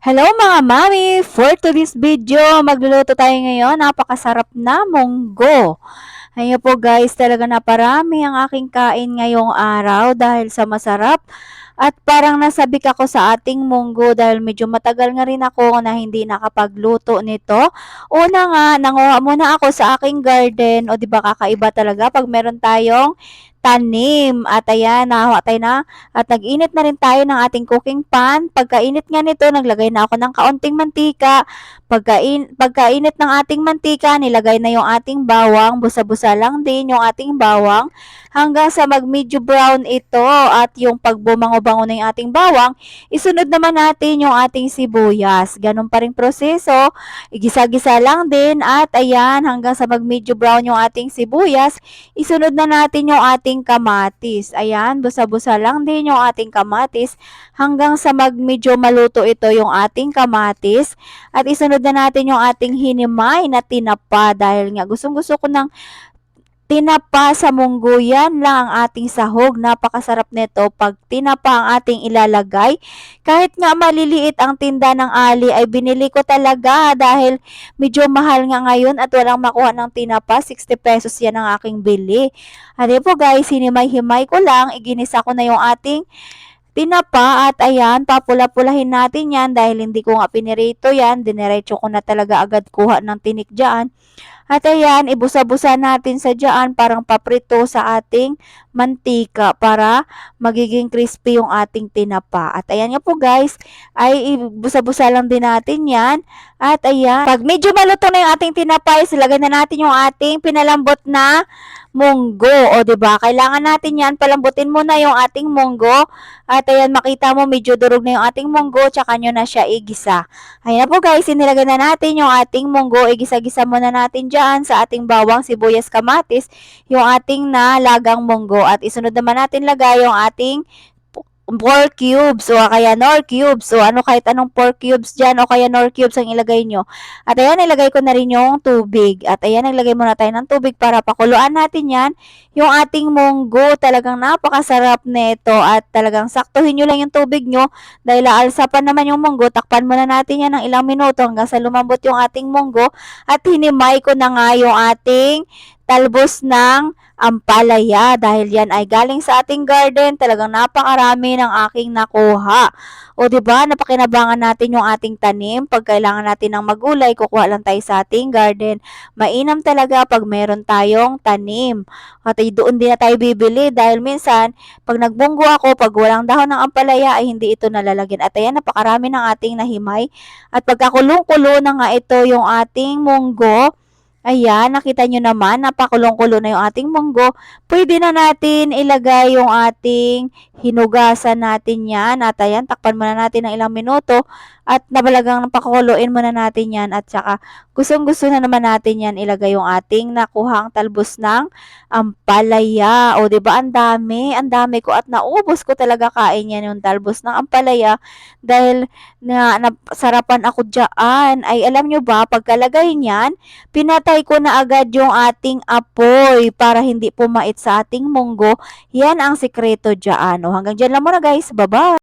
Hello mga mami! For today's video, magluluto tayo ngayon. Napakasarap na munggo. Ayan po guys, talaga naparami ang aking kain ngayong araw dahil sa masarap. At parang nasabik ako sa ating munggo dahil medyo matagal nga rin ako na hindi nakapagluto nito. Una nga, nanguha muna ako sa aking garden. O di ba kakaiba talaga pag meron tayong tanim. At ayan, nakuha tayo na. At nag-init na rin tayo ng ating cooking pan. Pagkainit nga nito, naglagay na ako ng kaunting mantika. Pagkainit ng ating mantika, nilagay na yung ating bawang. Busa-busa lang din yung ating bawang hanggang sa mag-medyo brown ito. At yung pagbumango-bango na yung ating bawang, isunod naman natin yung ating sibuyas. Ganun pa rin proseso. Igisa-gisa lang din at ayan, hanggang sa mag-medyo brown yung ating sibuyas, isunod na natin yung ating kamatis. Ayan, busa-busa lang din yung ating kamatis hanggang sa medyo maluto ito yung ating kamatis. At isunod na natin yung ating hinimay na tinapa dahil nga gustong-gusto ko ng tinapa sa munggo. Yan lang ang ating sahog. Napakasarap nito pag tinapa ang ating ilalagay. Kahit nga maliliit ang tinda ng ali ay binili ko talaga dahil medyo mahal nga ngayon at walang makuha ng tinapa. 60 pesos yan ang aking bili. At po guys, hinimay-himay ko lang. Iginisa ko na yung ating tinapa at ayan, papula-pulahin natin yan dahil hindi ko nga pinirito yan. Dinerecho ko na talaga agad kuha ng tinik dyan. At ayan, ibusa-busa natin sa dyan parang paprito sa ating mantika para magiging crispy yung ating tinapa. At ayan nga po guys, ay ibusa-busa lang din natin yan. At ayan, pag medyo maluto na yung ating tinapa, isilagay na natin yung ating pinalambot na munggo. O, diba? Kailangan natin yan. Palambutin muna yung ating munggo. At ayan, makita mo medyo durog na yung ating munggo. Tsaka nyo na siya igisa. Ayan na po guys, inilagay na natin yung ating munggo. Igisa-gisa muna natin dyan sa ating bawang, sibuyas, kamatis. Yung ating nalagang munggo. At isunod naman natin lagay yung ating pork cubes o kaya nor cubes o ano kahit anong pork cubes dyan o kaya nor cubes ang ilagay nyo. At ayan, ilagay ko na rin yung tubig. At ayan, naglagay muna tayo ng tubig para pakuluan natin yan. Yung ating munggo, talagang napakasarap nito at talagang saktuhin nyo lang yung tubig nyo dahil aalsa pa naman yung munggo. Takpan muna natin yan ng ilang minuto hanggang sa lumambot yung ating munggo. At hinimay ko na nga yung ating talbos ng ampalaya dahil yan ay galing sa ating garden. Talagang napakarami ng aking nakuha. O di ba, napakinabangan natin yung ating tanim. Pag kailangan natin ng magulay, kukuha lang tayo sa ating garden. Mainam talaga pag meron tayong tanim. At doon din na tayo bibili dahil minsan, pag nagbunggo ako, pag walang dahon ng ampalaya, ay hindi ito nalalagyan. At ayan, napakarami ng ating nahimay. At pagkakulong-kulo na nga ito yung ating munggo, ayan, nakita nyo naman, napakulong-kulo na yung ating munggo. Pwede na natin ilagay yung ating hinugasan natin yan. At ayan, takpan muna natin ng ilang minuto. At nabalagang pakukuluin muna natin yan. At saka, gustong-gusto na naman natin yan ilagay yung ating nakuhang talbos ng ampalaya. O, diba, ang dami ko. At naubos ko talaga kain yan yung talbos ng ampalaya. Dahil nasarapan ako dyan. Ay, alam nyo ba, pagkalagay niyan, pinatay ko na agad yung ating apoy para hindi pumait sa ating munggo. Yan ang sikreto dyan. O, hanggang dyan lang muna guys. Bye-bye!